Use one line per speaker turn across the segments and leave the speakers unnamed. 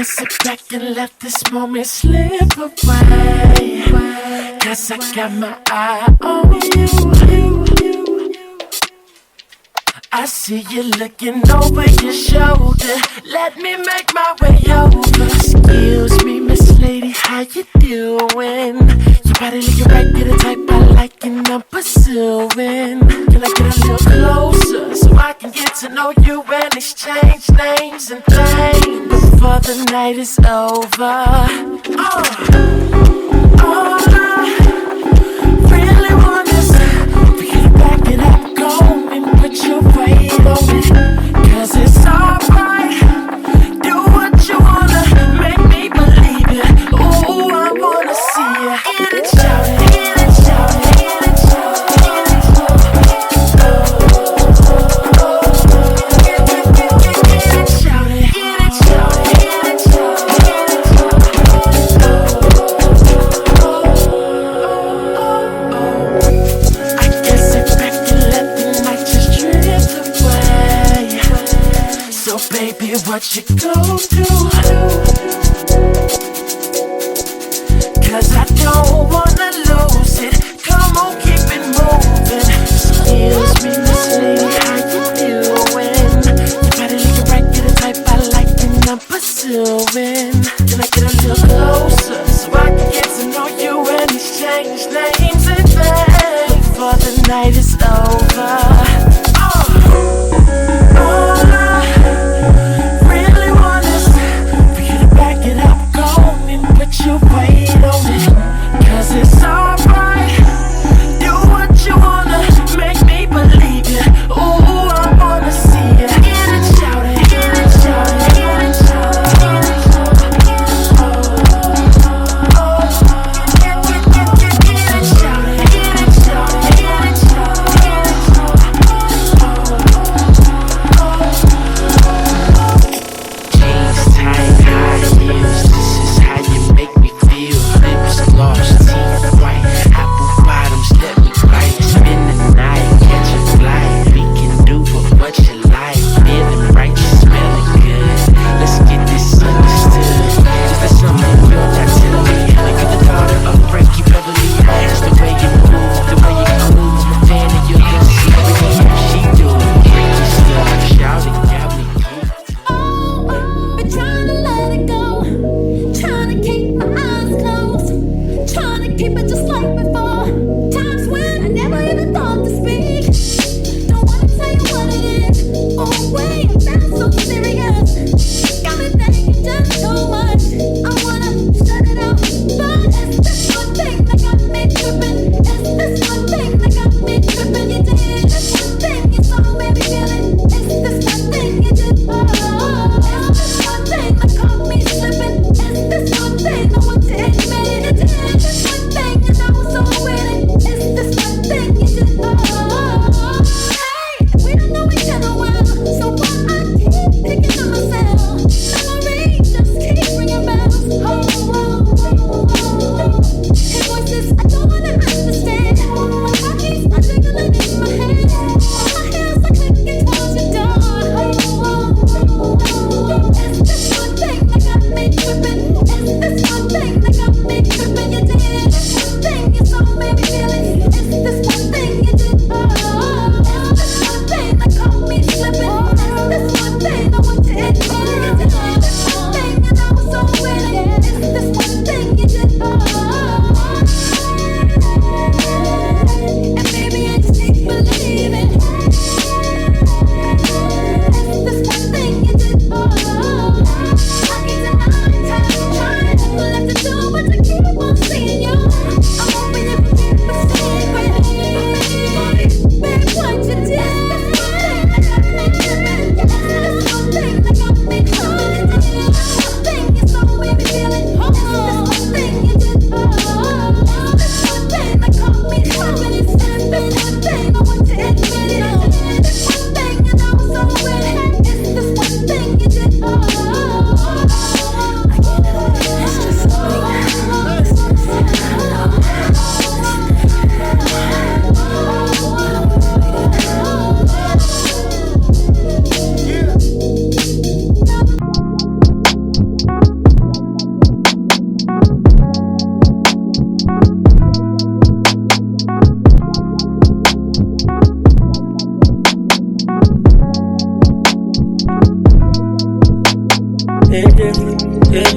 sit back and let this moment slip away. Cause I got my eye on you. I see you looking over your shoulder. Let me make my way over. Excuse me, Miss Lady, how you doing? Your body looking right, you're the type I like and I'm pursuing. Can I get a little closer so I can get to know you and exchange names and things before the night is over? All I really want is for you to back it up, go and put your weight on it. Cause it's alright, do what you wanna, make me believe it. Ooh, I wanna see you in it, shout it, in it, shout it, in it, shout it, in it, shout it, shout it, in it, shout it, in it, shout it, in it, I guess I back and let the night just drift away. So baby, what you gon' do? Cause I don't wanna lose it. Come on, keep it moving. Excuse me, Miss Lady, how you doing? Your body looking right, you're the type I like and I'm pursuing. Can I get a little closer so I can get to know you and exchange names and things before the night is over? All I really want is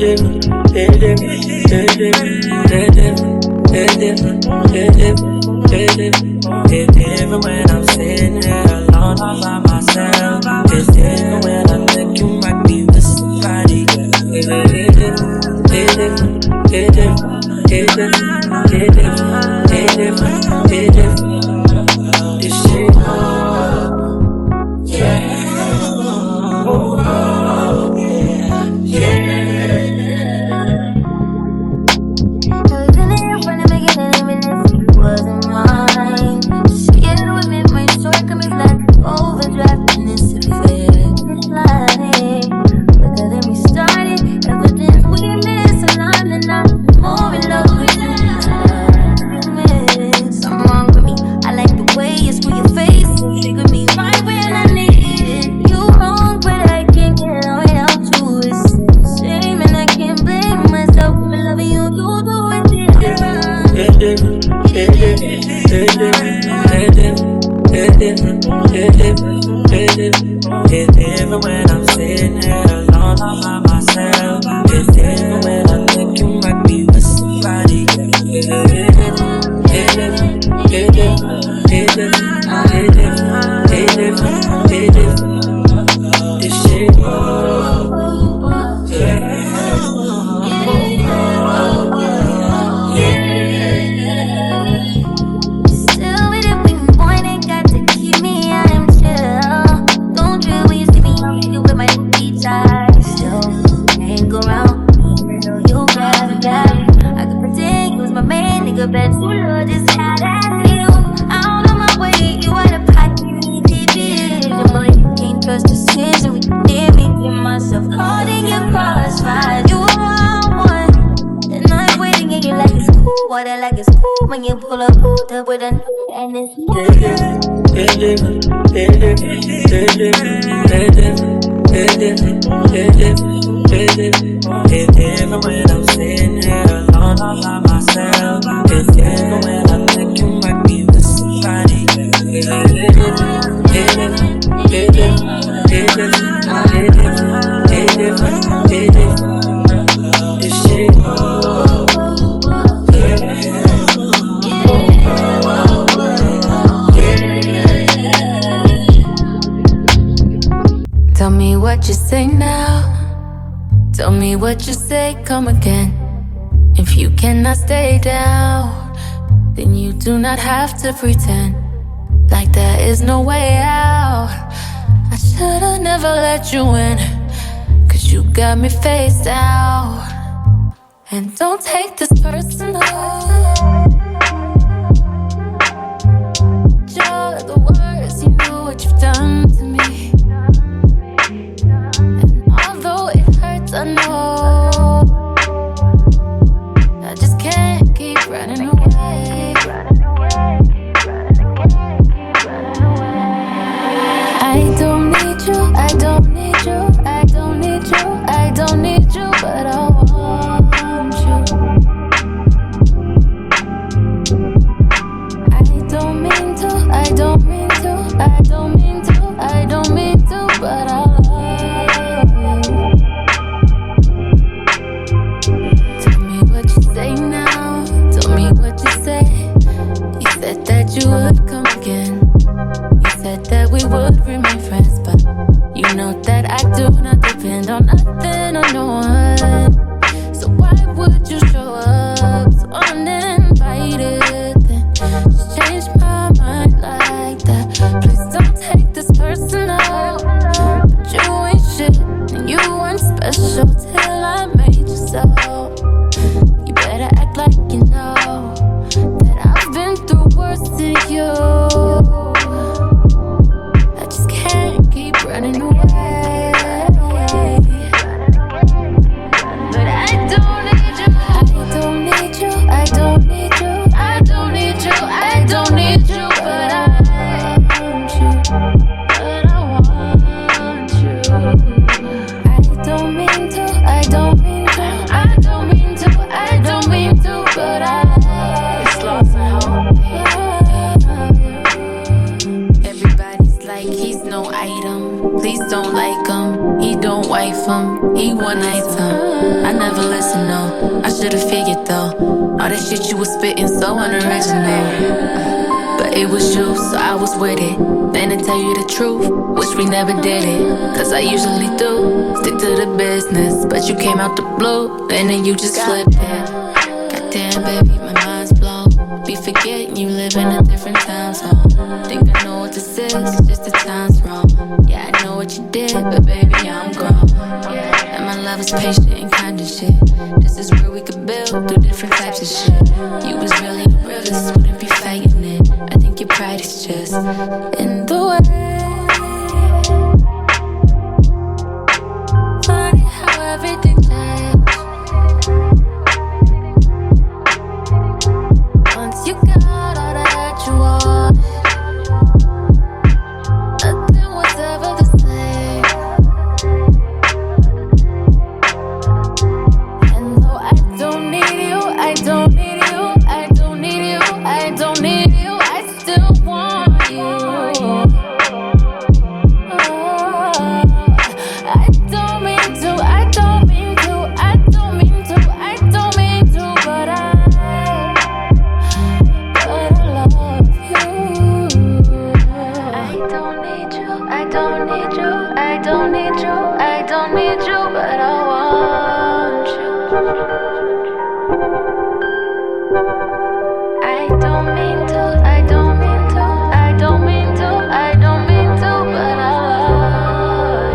different when I'm sitting here alone all by myself. It's different when I think you might be with somebody. This shit, yeah. It's different when I'm sitting here alone all by myself. It's different when I think you might be with somebody. This shit,
like it's cool when you pull up with a and it's
it's different when I'm sitting here alone all by myself. It's different when I think you might be with somebody. This shit.
Tell me what you say now. Tell me what you say, come again. If you cannot stay down, then you do not have to pretend like there is no way out. I should've never let you in, 'cause you got me face down. And don't take this personal. You're the worst, you know what you've done to me. I know I just can't keep running away. I don't need you, I don't need you, I don't need you, I don't need you, but I want you. I don't mean to, I don't mean to, I don't mean to, I don't mean to, but I you would come again. You said that we would remain friends, but you know that I do not depend on nothing or no one. So why would you show up so uninvited? Then just change my mind like that. Please don't take this personal, but you ain't shit and you weren't special till I made you so. You better act like you know that I've been through worse than you. I just can't keep running away. But I don't need you, I don't need you, I don't need you, I don't need you, I don't need you, but I want you, but I want you. I don't mean to, I don't mean to, I don't mean to, I don't mean to, but I lost and hope. Everybody's like he's no item. Please don't like him. He don't wife him. He one item. I never listened, no. I should've figured though. All that shit you was spitting so unoriginal. But it was you, so I was with it. Then to tell you the truth, wish we never did it. Cause I usually do, stick to the business. But you came out the blue, and then you just flipped it. Goddamn, baby, my mind's blown. Be forgetting you live in a different time zone. Think I know what this is, it's just the time's wrong. Yeah, I know what you did, but baby, I'm grown. Yeah, and my love is patient and kind of shit. This is where we could build through different types of shit. You was really the realest, wouldn't be faking it. I think your pride is just in the way. Funny how everything changed once you got all that you wanted. Nothing was ever the same. And though I don't need you, I don't need you, I don't need you, I don't need you, I still want you. I don't mean to, I don't mean to, I don't mean to, I don't mean to, but I love you. I don't need you, I don't need you, I don't need you, I don't need you, but I want you. I don't mean to, I don't mean to, I don't mean to, I don't mean to, but I love you.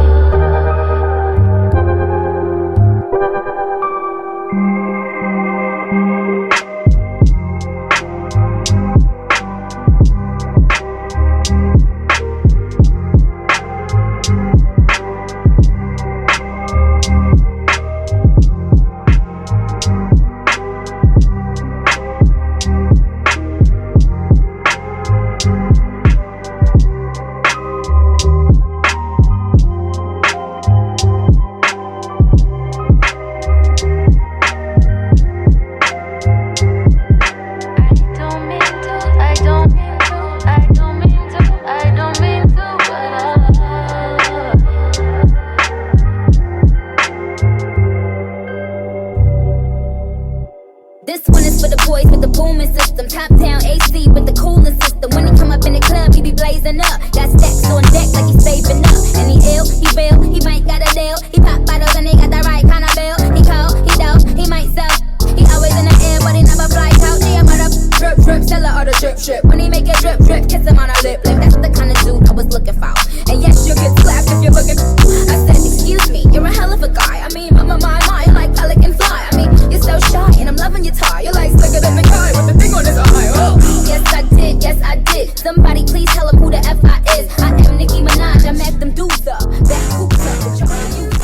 This one is for the boys with the booming system. Top down AC with the cooling system. When he come up in the club, he be blazing up. Got stacks on deck like he's saving up. And he ill, he real, he might got a deal. He pop bottles and he got the right kind of bill. He cold, he dope, he might sell. He always in the air, but he never fly out. He about to drip, drip, sell her all the drip, drip. When he make it drip, drip, kiss him on her lip, lip. That's the kind of dude I was looking for. And yes, you'll get slapped if you're looking. I said, excuse me, you're a hell of a guy. I mean, my, you're like pelican fly. I mean, you're so shy, and I'm loving your tie. You're like slicker than the guy with the thing on his eye. Oh. Yes, I did, yes, I did. Somebody please tell him who the F I is. I am Nicki Minaj, I met them dudes up. Back hoops up, but y'all use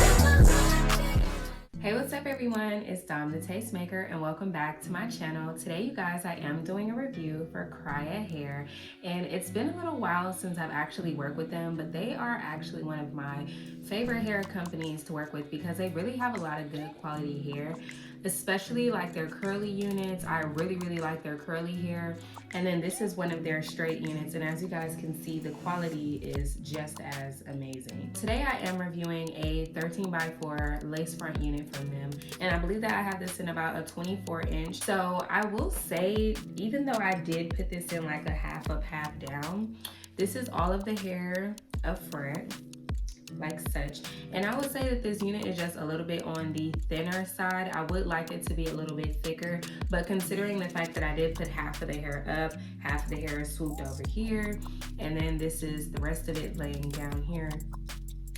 Hey, what's up everyone? It's Dom the Tastemaker and welcome back to my channel. Today, you guys, I am doing a review for Kriyya hair, and it's been a little while since I've actually worked with them, but they are actually one of my favorite hair companies to work with because they really have a lot of good quality hair, especially like their curly units. I really like their curly hair. And then this is one of their straight units, and as you guys can see, the quality is just as amazing. Today I am reviewing a 13x4 lace front unit from them, and I believe that I have this in about a 24 inch. So I will say, even though I did put this in like a half up, half down, this is all of the hair up front, like such. And I would say that this unit is just a little bit on the thinner side. I would like it to be a little bit thicker, but considering the fact that I did put half of the hair up, half of the hair is swooped over here, and then this is the rest of it laying down here,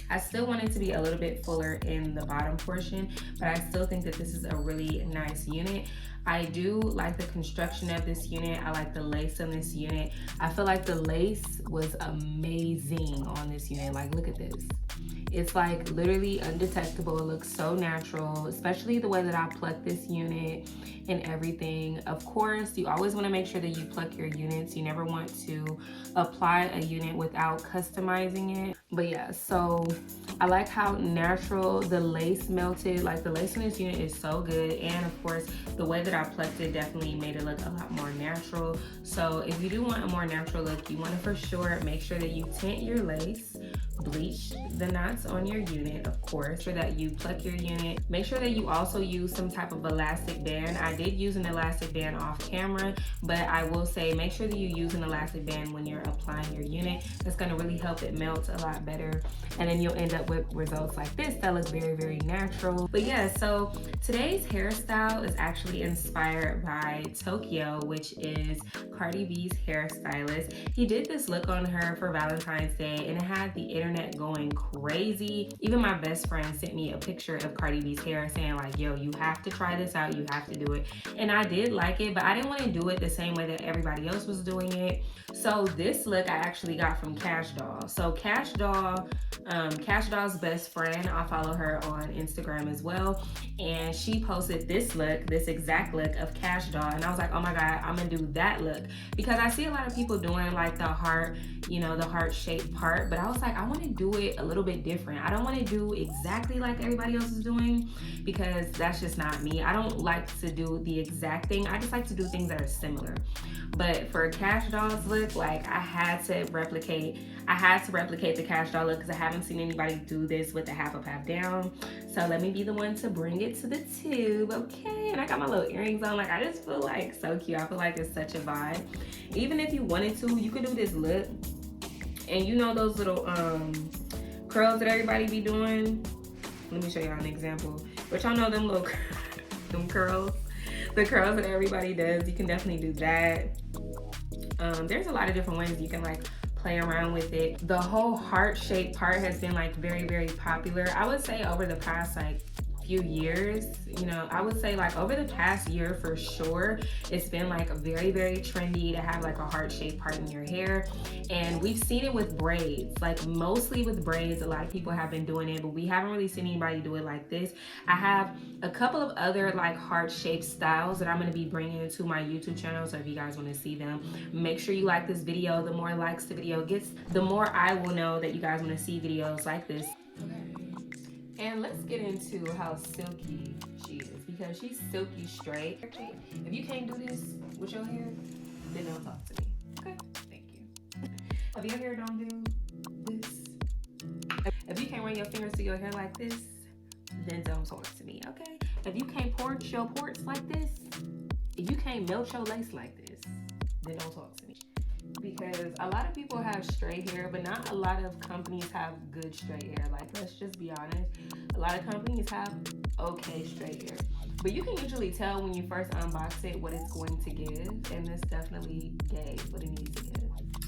I still want it to be a little bit fuller in the bottom portion, but I still think that this is a really nice unit. I do like the construction of this unit. I like the lace on this unit. I feel like the lace was amazing on this unit. Like, look at this. It's like literally undetectable. It looks so natural, especially the way that I pluck this unit and everything. Of course, you always want to make sure that you pluck your units. You never want to apply a unit without customizing it. But yeah, so I like how natural the lace melted. Like, the lace in this unit is so good, and of course the way that I plucked it definitely made it look a lot more natural. So if you do want a more natural look, you want to for sure make sure that you tint your lace bleach the knots on your unit, of course, so that you pluck your unit. Make sure that you also use some type of elastic band. I did use an elastic band off camera, but I will say make sure that you use an elastic band when you're applying your unit. That's going to really help it melt a lot better, and then you'll end up with results like this that look very, very natural. But yeah, so today's hairstyle is actually inspired by Tokyo, which is Cardi B's hairstylist. He did this look on her for Valentine's Day, and it had the internet going crazy. Even my best friend sent me a picture of Cardi B's hair saying like, yo, you have to try this out, you have to do it. And I did like it, but I didn't want to do it the same way that everybody else was doing it. So this look I actually got from Cash Doll. So Cash Doll's best friend, I follow her on Instagram as well, and she posted this look, this exact look of Cash Doll, and I was like, oh my god, I'm gonna do that look, because I see a lot of people doing like the heart, you know, the heart shaped part, but I was like, I want to do it a little bit different. I don't want to do exactly like everybody else is doing, because that's just not me. I don't like to do the exact thing. I just like to do things that are similar. But for Cash Doll's look, like I had to replicate the Cash Doll look, because I haven't seen anybody do this with the half up, half down. So let me be the one to bring it to the tube, okay? And I got my little earrings on. Like, I just feel like so cute. I feel like it's such a vibe. Even if you wanted to, you could do this look, and you know those little curls that everybody be doing? Let me show y'all an example. But y'all know them little them curls, the curls that everybody does. You can definitely do that. There's a lot of different ways you can like play around with it. The whole heart shaped part has been like very, very popular. I would say over the past like few years, you know, I would say like over the past year for sure, it's been like very, very trendy to have like a heart-shaped part in your hair. And we've seen it with braids, like mostly with braids. A lot of people have been doing it, but we haven't really seen anybody do it like this. I have a couple of other like heart-shaped styles that I'm going to be bringing into my YouTube channel, so if you guys want to see them, make sure you like this video. The more likes the video gets, the more I will know that you guys want to see videos like this. And let's get into how silky she is, because she's silky straight. If you can't do this with your hair, then don't talk to me. Okay, thank you. If your hair don't do this, if you can't run your fingers to your hair like this, then don't talk to me, okay? If you can't porch your ports like this, if you can't melt your lace like this, then don't talk to me. Because a lot of people have straight hair, but not a lot of companies have good straight hair. Like, let's just be honest. A lot of companies have okay straight hair. But you can usually tell when you first unbox it what it's going to give. And this definitely gave what it needs to give.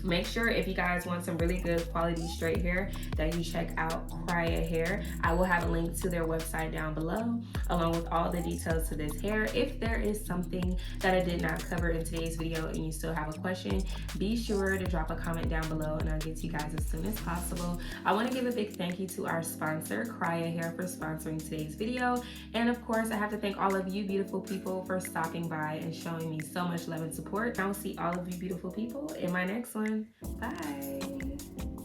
Make sure if you guys want some really good quality straight hair that you check out Kriyya Hair. I will have a link to their website down below, along with all the details to this hair. If there is something that I did not cover in today's video and you still have a question, be sure to drop a comment down below and I'll get to you guys as soon as possible. I want to give a big thank you to our sponsor, Kriyya Hair, for sponsoring today's video. And of course, I have to thank all of you beautiful people for stopping by and showing me so much love and support. I will see all of you beautiful people in my next one. Bye.